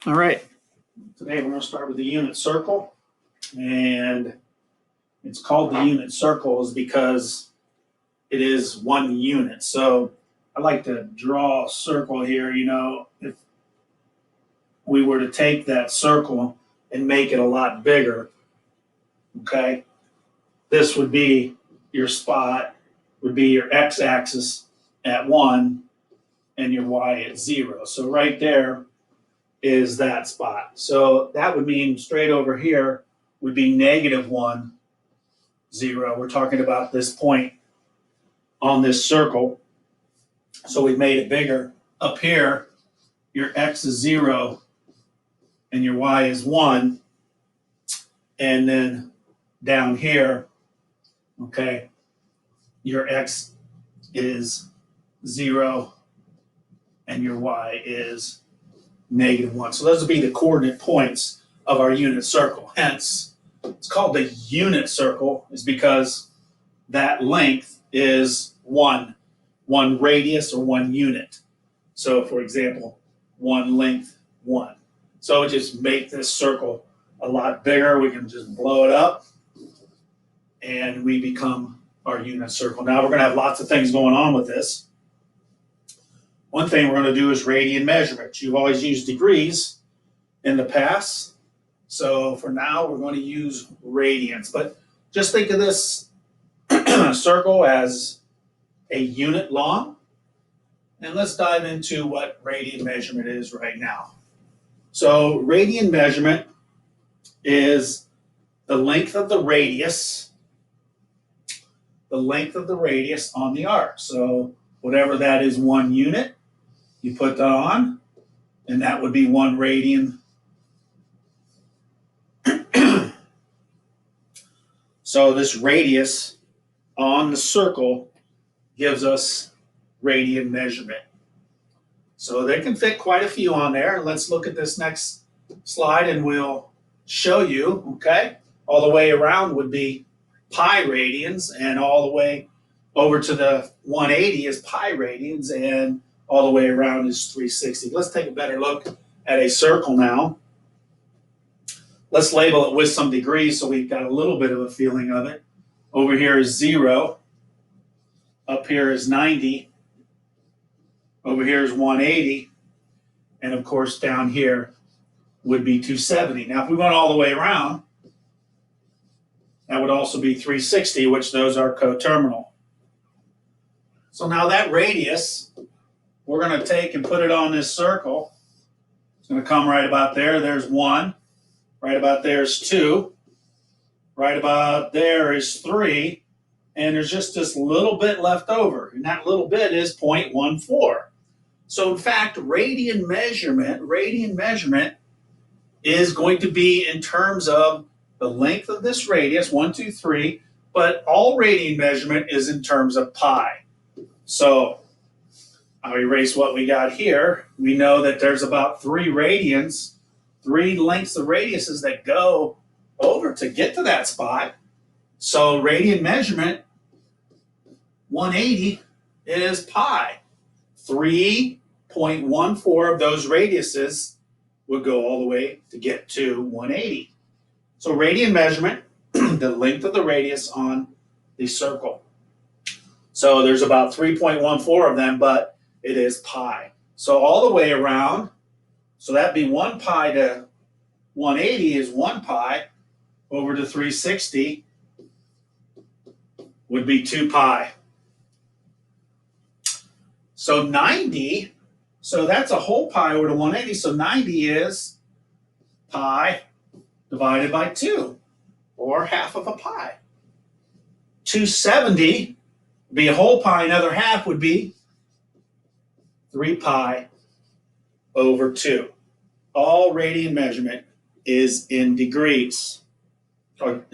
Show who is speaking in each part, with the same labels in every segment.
Speaker 1: All right, today we're going to start with the unit circle, and it's called the unit circle is because it is one unit. So I like to draw a circle here. You know, if we were to take that circle and make it a lot bigger, okay, this would be your spot, would be your x-axis at 1 and your y at 0. So right there is that spot. So that would mean straight over here would be -1, 0. We're talking about this point on this circle. So we've made it bigger. Up here, your x is 0 and your y is 1. And then down here, okay, your x is 0 and your y is -1. So those would be the coordinate points of our unit circle. Hence, it's called the unit circle is because that length is one radius or one unit. So for example, one length, 1. So it just make this circle a lot bigger. We can just blow it up and we become our unit circle. Now we're going to have lots of things going on with this. One thing we're going to do is radian measurements. You've always used degrees in the past. So for now, we're going to use radians. But just think of this circle as a unit long. And let's dive into what radian measurement is right now. So radian measurement is the length of the radius on the arc. So whatever that is, 1 unit, you put that on, and that would be 1 radian. So this radius on the circle gives us radian measurement. So they can fit quite a few on there. Let's look at this next slide and we'll show you, okay? All the way around would be pi radians, and all the way over to the 180 is pi radians, and all the way around is 360. Let's take a better look at a circle now. Let's label it with some degrees so we've got a little bit of a feeling of it. Over here is 0. Up here is 90. Over here is 180. And of course, down here would be 270. Now, if we went all the way around, that would also be 360, which those are coterminal. So now that radius, we're going to take and put it on this circle. It's going to come right about there. There's 1. Right about there is 2. Right about there is 3. And there's just this little bit left over. And that little bit is 0.14. So in fact, radian measurement is going to be in terms of the length of this radius, 1, 2, 3. But all radian measurement is in terms of pi. So I'll erase what we got here. We know that there's about 3 radians, 3 lengths of radiuses that go over to get to that spot. So radian measurement, 180 is pi. 3.14 of those radiuses would go all the way to get to 180. So radian measurement, the length of the radius on the circle. So there's about 3.14 of them, but it is pi. So all the way around, so that'd be 1 pi to 180 is 1 pi, over to 360 would be 2 pi. So 90, so that's a whole pi over to 180, so 90 is pi divided by 2, or half of a pi. 270 would be a whole pi, another half would be 3 pi over 2. All radian measurement is in degrees, or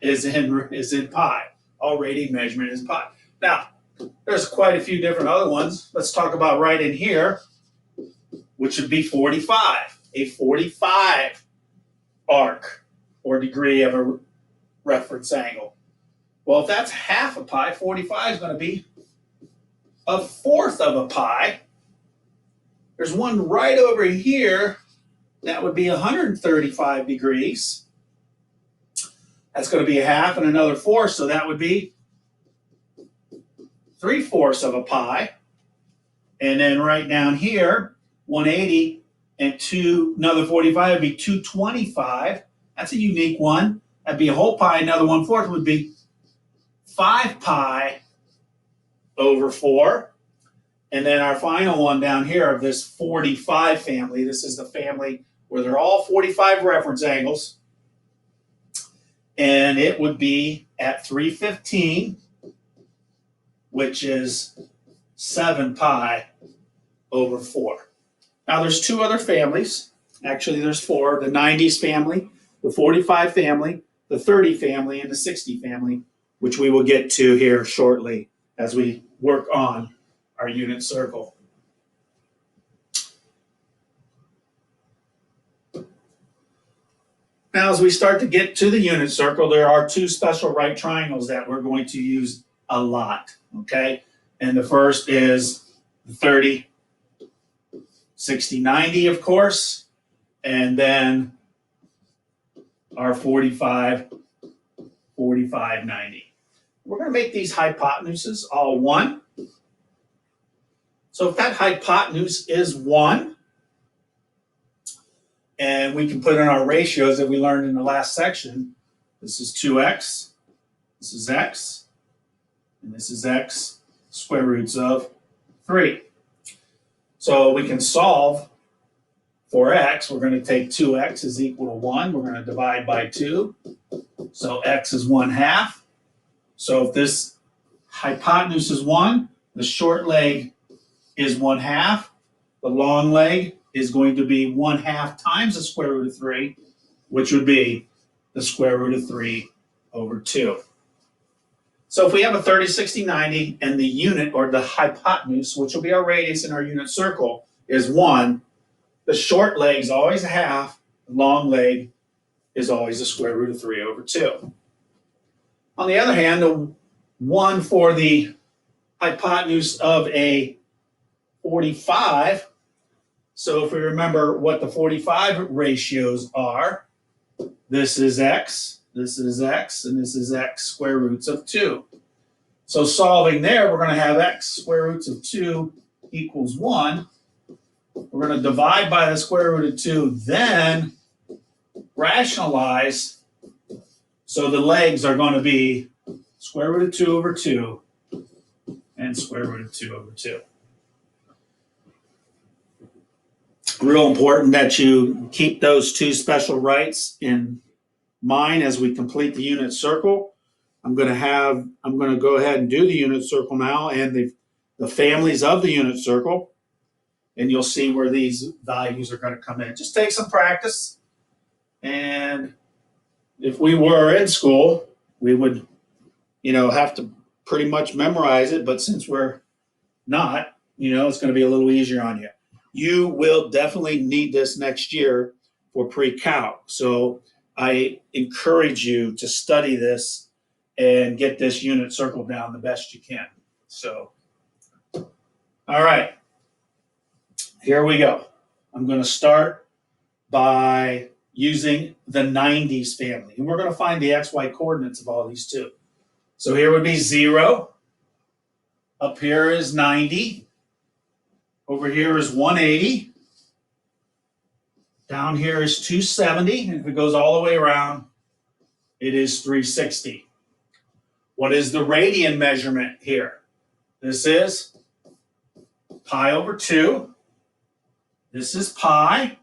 Speaker 1: is in pi. All radian measurement is pi. Now, there's quite a few different other ones. Let's talk about right in here, which would be 45. A 45 arc or degree of a reference angle. Well, if that's half a pi, 45 is going to be 1/4 of a pi. There's one right over here that would be 135 degrees. That's going to be a half and another fourth, so that would be 3/4 of a pi. And then right down here, 180 and another 45 would be 225. That's a unique one. That'd be a whole pi. Another 1/4 would be 5 pi over 4. And then our final one down here of this 45 family, this is the family where they're all 45 reference angles. And it would be at 315, which is 7 pi over 4. Now there's two other families. Actually, there's four. The 90s family, the 45 family, the 30 family, and the 60 family, which we will get to here shortly as we work on our unit circle. Now, as we start to get to the unit circle, there are two special right triangles that we're going to use a lot, okay? And the first is the 30, 60, 90, of course, and then our 45, 45, 90. We're going to make these hypotenuses all 1. So if that hypotenuse is 1, and we can put in our ratios that we learned in the last section, this is 2x, this is x, and this is x square roots of 3. So we can solve for x. We're going to take 2x is equal to 1. We're going to divide by 2. So x is 1/2. So if this hypotenuse is 1, the short leg is 1/2. The long leg is going to be 1/2 times the square root of 3, which would be the square root of 3 over 2. So if we have a 30, 60, 90, and the unit or the hypotenuse, which will be our radius in our unit circle, is 1, the short leg is always 1/2, the long leg is always the square root of 3 over 2. On the other hand, the 1 for the hypotenuse of a 45, so if we remember what the 45 ratios are, this is x, and this is x square roots of 2. So solving there, we're going to have x square roots of 2 equals 1. We're going to divide by the square root of 2, then rationalize. So the legs are going to be square root of 2 over 2 and square root of 2 over 2. Real important that you keep those two special rights in mind as we complete the unit circle. I'm going to go ahead and do the unit circle now and the families of the unit circle, and you'll see where these values are going to come in. Just take some practice, and if we were in school, we would, have to pretty much memorize it, but since we're not, it's going to be a little easier on you. You will definitely need this next year for pre-calc. So I encourage you to study this and get this unit circle down the best you can. So, all right, here we go. I'm going to start by using the 90s family. And we're going to find the XY coordinates of all these too. So here would be 0. Up here is 90. Over here is 180. Down here is 270. And if it goes all the way around, it is 360. What is the radian measurement here? This is pi over 2. This is pi.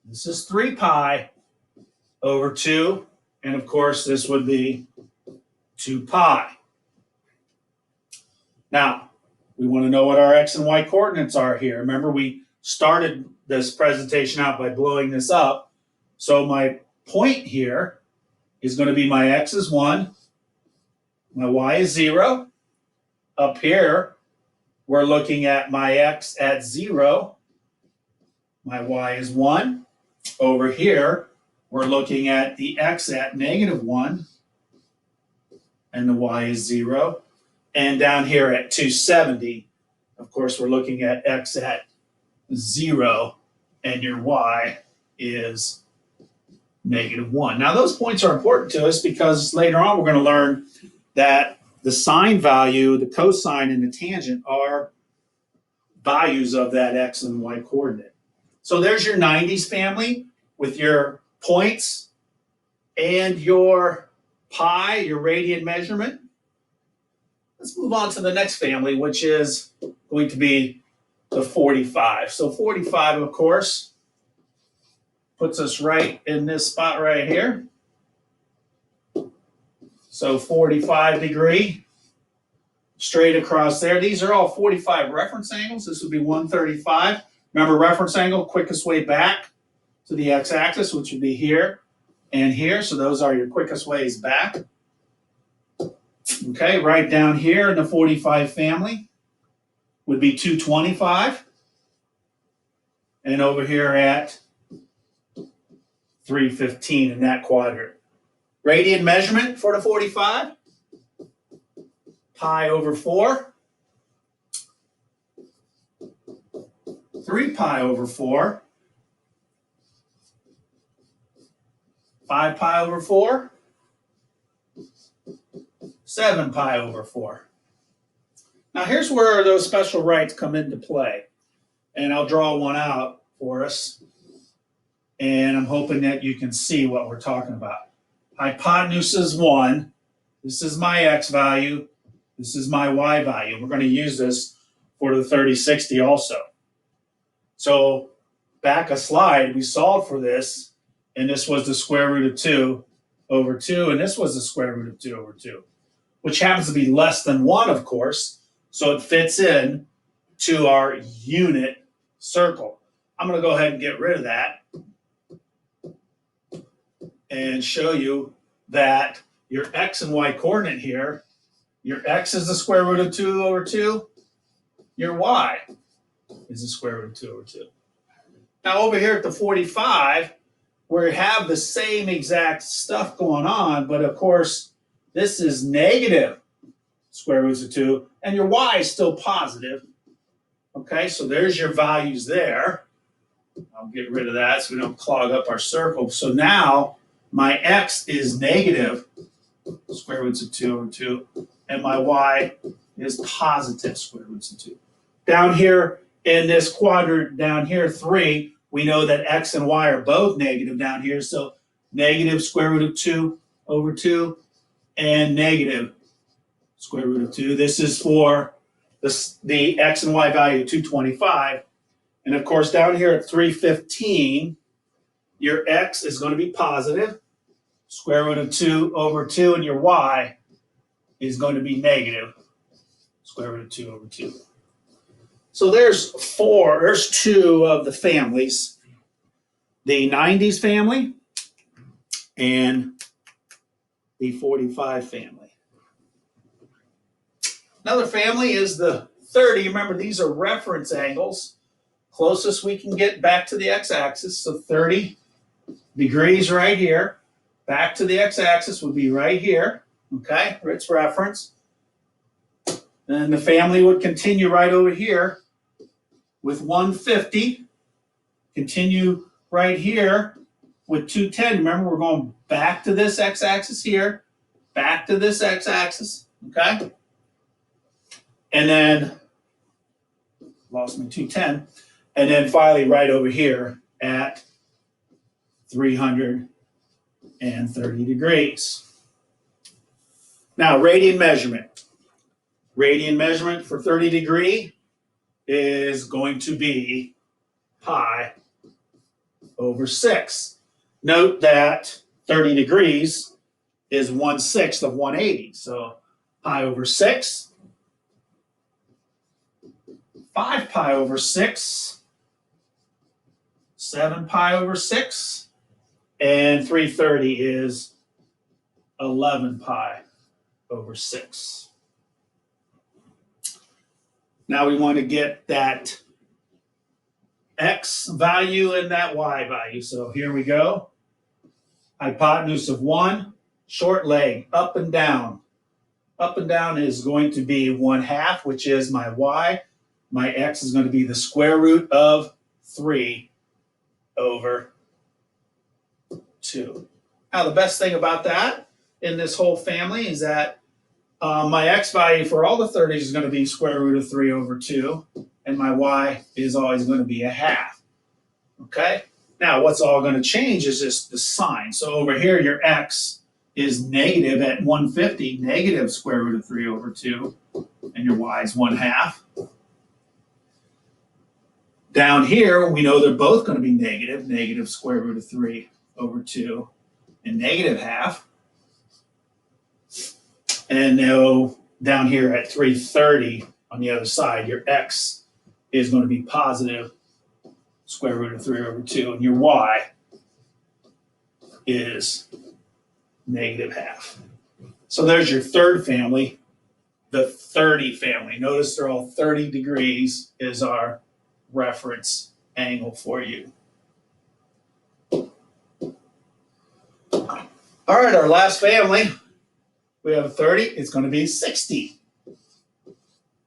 Speaker 1: This is 3 pi over 2. And of course, this would be 2 pi. Now, we want to know what our x and y coordinates are here. Remember, we started this presentation out by blowing this up. So my point here is going to be my x is 1, my y is 0. Up here, we're looking at my x at 0, my y is 1. Over here, we're looking at the x at -1, and the y is 0. And down here at 270, of course, we're looking at x at 0 and your y is -1. Now, those points are important to us because later on we're going to learn that the sine value, the cosine, and the tangent are values of that x and y coordinate. So there's your 90s family with your points and your pi, your radian measurement. Let's move on to the next family, which is going to be the 45. So 45, of course, puts us right in this spot right here. So 45-degree, straight across there. These are all 45 reference angles. This would be 135. Remember, reference angle, quickest way back to the x-axis, which would be here and here. So those are your quickest ways back. Okay, right down here in the 45 family would be 225. And over here at 315 in that quadrant. Radian measurement for the 45, pi over 4, 3 pi over 4, 5 pi over 4, 7 pi over 4. Now here's where those special rights come into play. And I'll draw one out for us. And I'm hoping that you can see what we're talking about. Hypotenuse is 1. This is my x value. This is my y value. We're going to use this for the 3060 also. So back a slide, we solved for this, and this was the square root of 2 over 2, and this was the square root of 2 over 2, which happens to be less than 1, of course, so it fits in to our unit circle. I'm going to go ahead and get rid of that and show you that your x and y coordinate here, your x is the square root of 2 over 2, your y is the square root of 2 over 2. Now over here at the 45, we have the same exact stuff going on, but of course, this is negative square roots of 2, and your y is still positive. Okay, so there's your values there. I'll get rid of that so we don't clog up our circle. So now my x is negative square roots of 2 over 2, and my y is positive square roots of 2. Down here in this quadrant, down here, 3, we know that x and y are both negative down here, so negative square root of 2 over 2 and negative square root of 2. This is for the x and y value, 225. And of course, down here at 315, your x is going to be positive, square root of 2 over 2, and your y is going to be negative, square root of 2 over 2. So there's 2 of the families, the 90s family and the 45 family. Another family is the 30. Remember, these are reference angles. Closest we can get back to the x-axis, so 30 degrees right here. Back to the x-axis would be right here, okay, for its reference. Then the family would continue right over here with 150. Continue right here with 210. Remember, we're going back to this x-axis here, back to this x-axis, okay? And then, lost me 210. And then finally right over here at 330 degrees. Now, radian measurement. Radian measurement for 30 degree is going to be pi over 6. Note that 30 degrees is 1/6 of 180. So pi over 6, 5 pi over 6, 7 pi over 6, and 330 is 11 pi over 6. Now we want to get that x value and that y value. So here we go. Hypotenuse of 1, short leg, up and down. Up and down is going to be 1/2, which is my y. My x is going to be the square root of 3 over 2. Now, the best thing about that in this whole family is that my x value for all the 30s is going to be square root of 3 over 2, and my y is always going to be a half. Okay? Now, what's all going to change is just the sign. So over here, your x is negative at 150, negative square root of 3 over 2, and your y is 1/2. Down here, we know they're both going to be negative, negative square root of 3 over 2, and negative half. And now down here at 330 on the other side, your x is going to be positive square root of 3 over 2, and your y is negative half. So there's your third family, the 30 family. Notice they're all 30 degrees is our reference angle for you. All right, our last family, we have 30, it's going to be 60.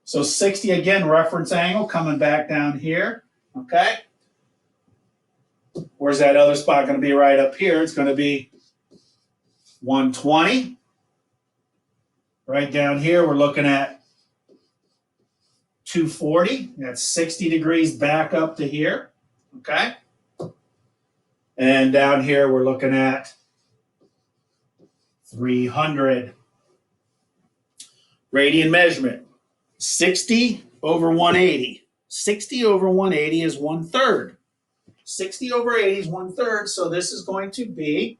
Speaker 1: So 60 again, reference angle coming back down here, okay? Where's that other spot going to be? Right up here. It's going to be 120. Right down here, we're looking at 240. That's 60 degrees back up to here, okay? And down here, we're looking at 300. Radian measurement, 60 over 180. 60 over 180 is 1/3. 60 over 80 is 1/3, so this is going to be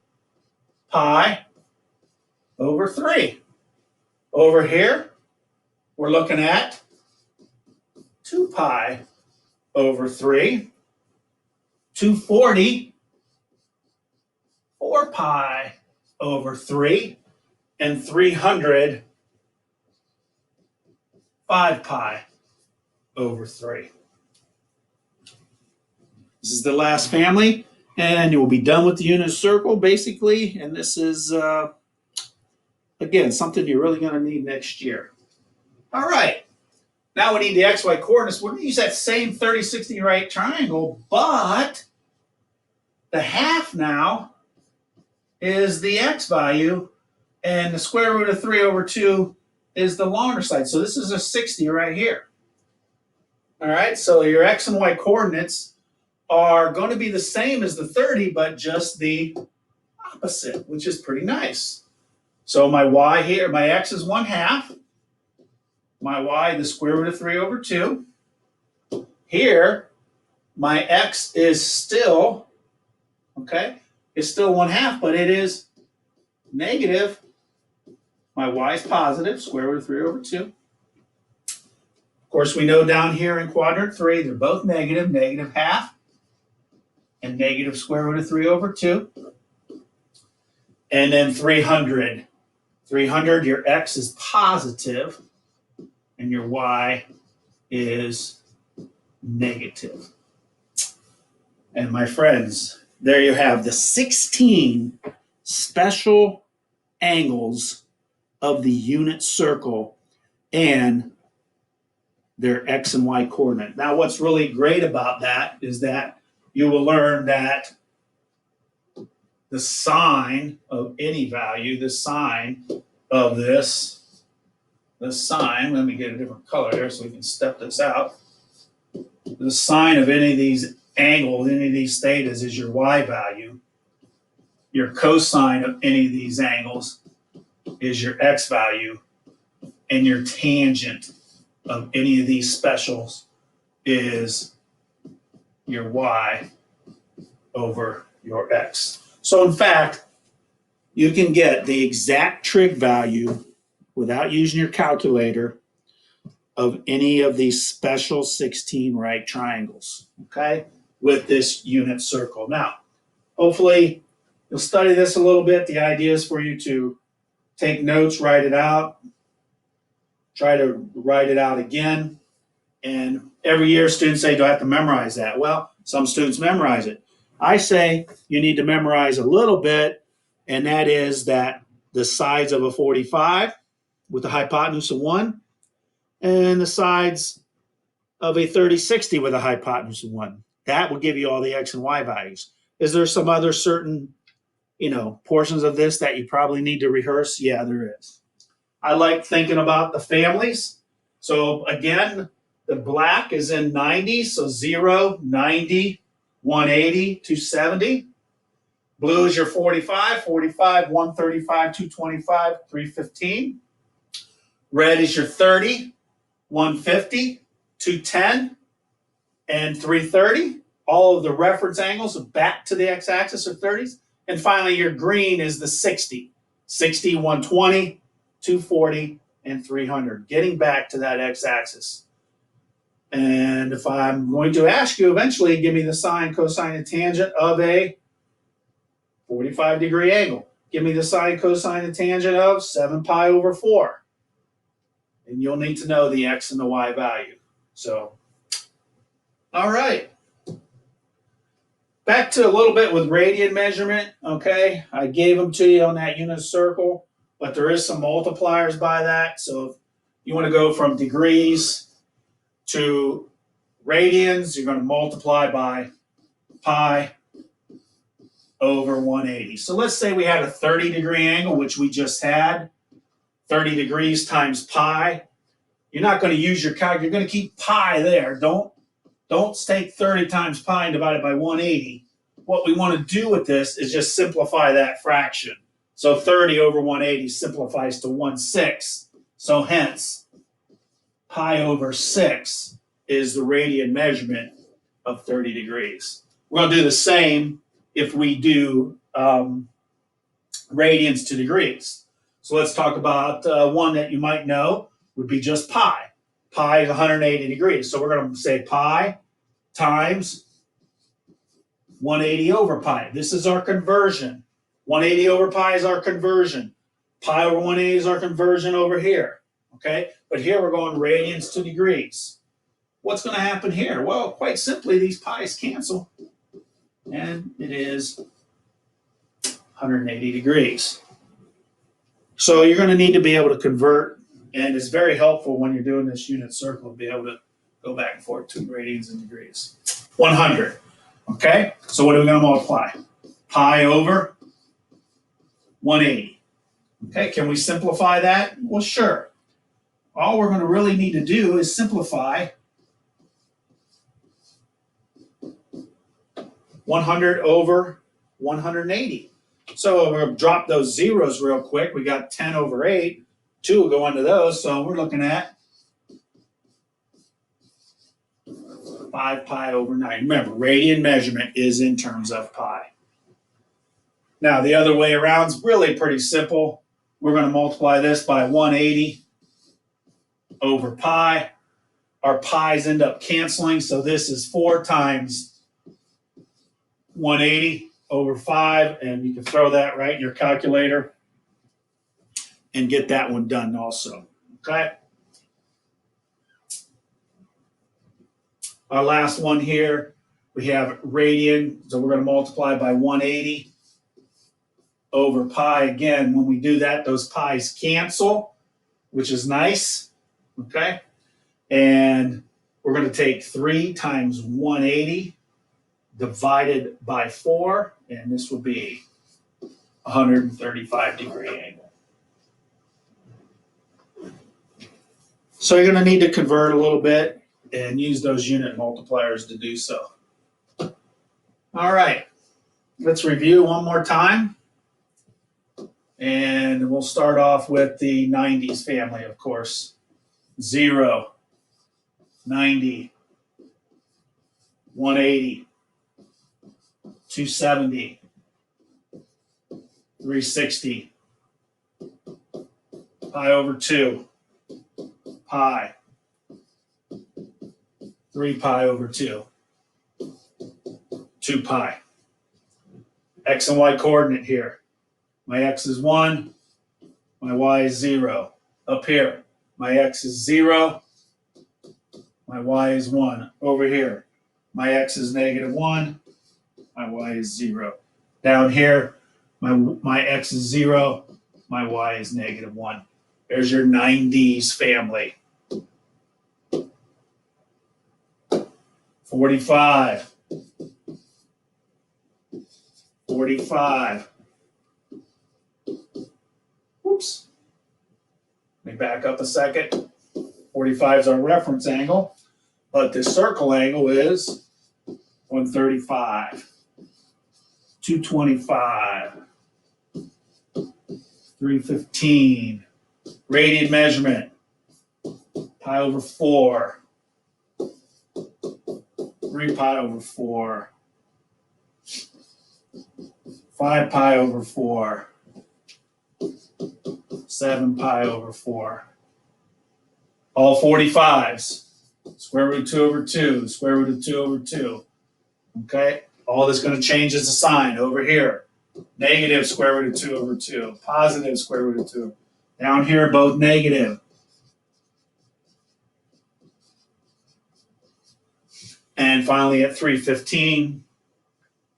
Speaker 1: pi over 3. Over here, we're looking at 2 pi over 3. 240, 4 pi over 3, and 300, 5 pi over 3. This is the last family, and you will be done with the unit circle, basically. And this is, again, something you're really going to need next year. All right. Now we need the xy coordinates. We're going to use that same 30, 60 right triangle, but the half now is the x value, and the square root of 3 over 2 is the longer side. So this is a 60 right here. All right, so your x and y coordinates are going to be the same as the 30, but just the opposite, which is pretty nice. So my y here, my x is 1/2. My y, the square root of 3 over 2. Here, my x is still, okay, is still 1/2, but it is negative. My y is positive, square root of 3 over 2. Of course, we know down here in quadrant 3, they're both negative, negative half, and negative square root of 3 over 2. And then 300. 300, your x is positive, and your y is negative. And my friends, there you have the 16 special angles of the unit circle and their x and y coordinate. Now, what's really great about that is that you will learn that the sine of any value, the sine of this, the sine, let me get a different color here so we can step this out. The sine of any of these angles, any of these thetas is your y value. Your cosine of any of these angles is your x value. And your tangent of any of these specials is your y over your x. So in fact, you can get the exact trig value without using your calculator of any of these special 16 right triangles, okay, with this unit circle. Now, hopefully you'll study this a little bit. The idea is for you to take notes, write it out, try to write it out again. And every year students say, do I have to memorize that? Well, some students memorize it. I say you need to memorize a little bit, and that is that the sides of a 45 with a hypotenuse of 1 and the sides of a 30-60 with a hypotenuse of 1. That will give you all the X and Y values. Is there some other certain, portions of this that you probably need to rehearse? Yeah, there is. I like thinking about the families. So again, the black is in 90, so 0, 90, 180, 270. Blue is your 45, 45, 135, 225, 315. Red is your 30, 150, 210, and 330. All of the reference angles back to the x-axis are 30s. And finally, your green is the 60, 60, 120, 240, and 300, getting back to that x-axis. And if I'm going to ask you eventually, give me the sine, cosine, and tangent of a 45-degree angle. Give me the sine, cosine, and tangent of 7 pi over 4. And you'll need to know the x and the y value. So, all right. Back to a little bit with radian measurement, okay? I gave them to you on that unit circle, but there is some multipliers by that. So if you want to go from degrees to radians, you're going to multiply by pi over 180. So let's say we had a 30-degree angle, which we just had. 30 degrees times pi. You're not going to use your calculator. You're going to keep pi there. Don't take 30 times pi and divide it by 180. What we want to do with this is just simplify that fraction. So 30 over 180 simplifies to 1/6. So hence, pi over 6 is the radian measurement of 30 degrees. We're going to do the same if we do radians to degrees. So let's talk about one that you might know would be just pi. Pi is 180 degrees. So we're going to say pi times 180 over pi. This is our conversion. 180 over pi is our conversion. Pi over 180 is our conversion over here. Okay? But here we're going radians to degrees. What's going to happen here? Well, quite simply, these pi's cancel. And it is 180 degrees. So you're going to need to be able to convert, and it's very helpful when you're doing this unit circle to be able to go back and forth to radians and degrees. 100. Okay, so what are we going to multiply? Pi over 180. Okay, can we simplify that? Well, sure. All we're going to really need to do is simplify 100 over 180. So we're going to drop those zeros real quick. We got 10 over 8. 2 will go into those. So we're looking at 5 pi over 9. Remember, radian measurement is in terms of pi. Now, the other way around is really pretty simple. We're going to multiply this by 180 over pi. Our pi's end up canceling. So this is 4 times 180 over 5, and you can throw that right in your calculator and get that one done also. Okay. Our last one here, we have radian, so we're going to multiply by 180 over pi. Again, when we do that, those pi's cancel, which is nice. Okay. And we're going to take 3 times 180 divided by 4, and this will be 135-degree angle. So you're going to need to convert a little bit and use those unit multipliers to do so. All right, let's review one more time. And we'll start off with the 90s family, of course. 0, 90, 180, 270, 360, pi over 2, pi, 3 pi over 2, 2 pi. X and Y coordinate here. My X is 1, my Y is 0. Up here, my X is 0, my Y is 1. Over here, my X is -1, my Y is 0. Down here, my X is 0, my Y is -1. There's your 90s family. 45, 45. Whoops. Let me back up a second. 45 is our reference angle, but the circle angle is 135, 225, 315. Radian measurement, pi over 4, 3 pi over 4, 5 pi over 4, 7 pi over 4. All 45s. Square root of 2 over 2, square root of 2 over 2. Okay? All that's going to change is the sign over here. Negative square root of 2 over 2. Positive square root of 2. Down here, both negative. And finally at 315,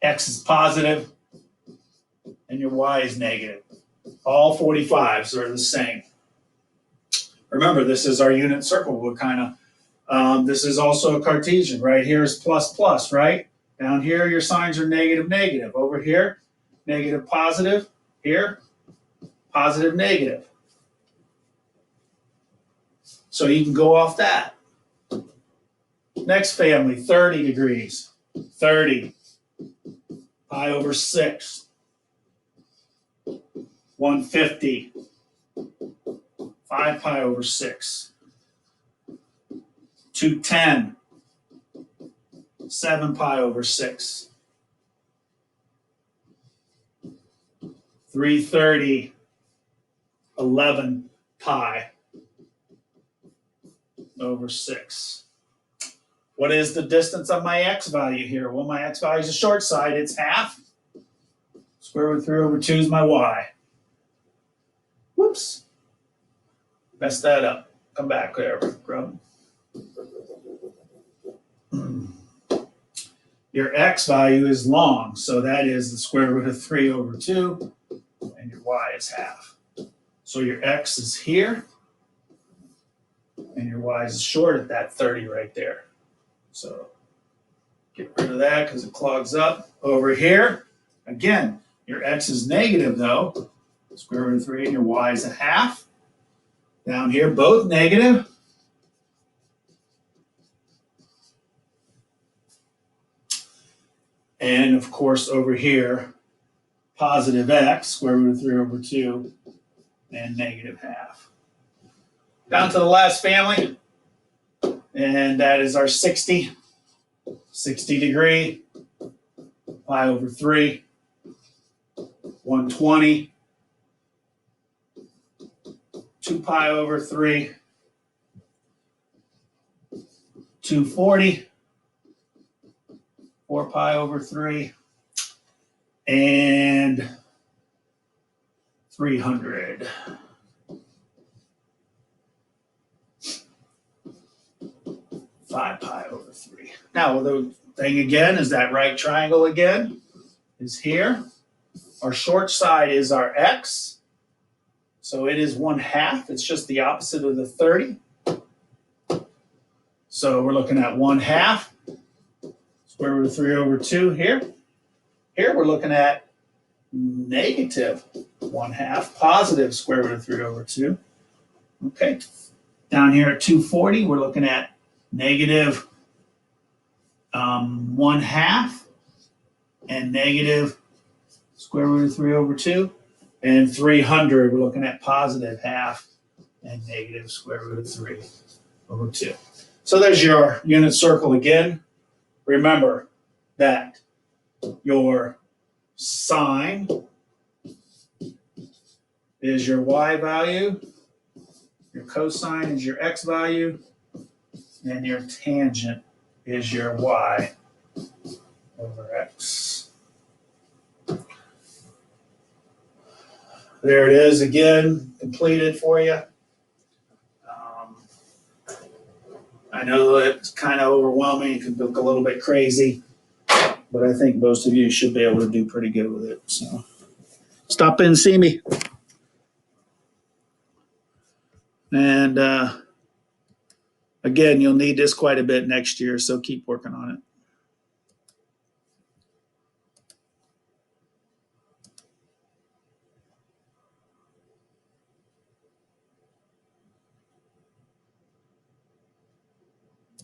Speaker 1: x is positive and your y is negative. All 45s are the same. Remember, this is our unit circle. We're kind of, this is also a Cartesian. Right here is plus, plus, right? Down here, your signs are negative, negative. Over here, negative, positive. Here, positive, negative. So you can go off that. Next family, 30 degrees. 30. Pi over 6. 150. 5 pi over 6. 210. 7 pi over 6. 330. 11 pi over 6. What is the distance of my x value here? Well, my x value is the short side. It's half. Square root of 3 over 2 is my y. Whoops. Messed that up. Come back there, Grub. Your x value is long, so that is the square root of 3 over 2, and your y is half. So your x is here, and your y is short at that 30 right there. So get rid of that because it clogs up. Over here, again, your x is negative though. Square root of 3 and your y is a half. Down here, both negative. And of course, over here, positive x, square root of 3 over 2, and negative half. Down to the last family, and that is our 60. 60 degree, pi over 3, 120, 2 pi over 3, 240, 4 pi over 3, and 300. Five pi over 3. Now, the thing again is that right triangle again is here. Our short side is our x. So it is 1/2. It's just the opposite of the 30. So we're looking at 1/2. Square root of 3 over 2 here. Here we're looking at negative 1/2. Positive square root of 3 over 2. Okay. Down here at 240, we're looking at negative 1/2 and negative square root of 3 over 2. And 300, we're looking at positive half and negative square root of 3 over 2. So there's your unit circle again. Remember that your sine is your y value, your cosine is your x value, and your tangent is your y over x. There it is again, completed for you. I know it's kind of overwhelming. It can look a little bit crazy, but I think most of you should be able to do pretty good with it. So stop in and see me. And again, you'll need this quite a bit next year, so keep working on it.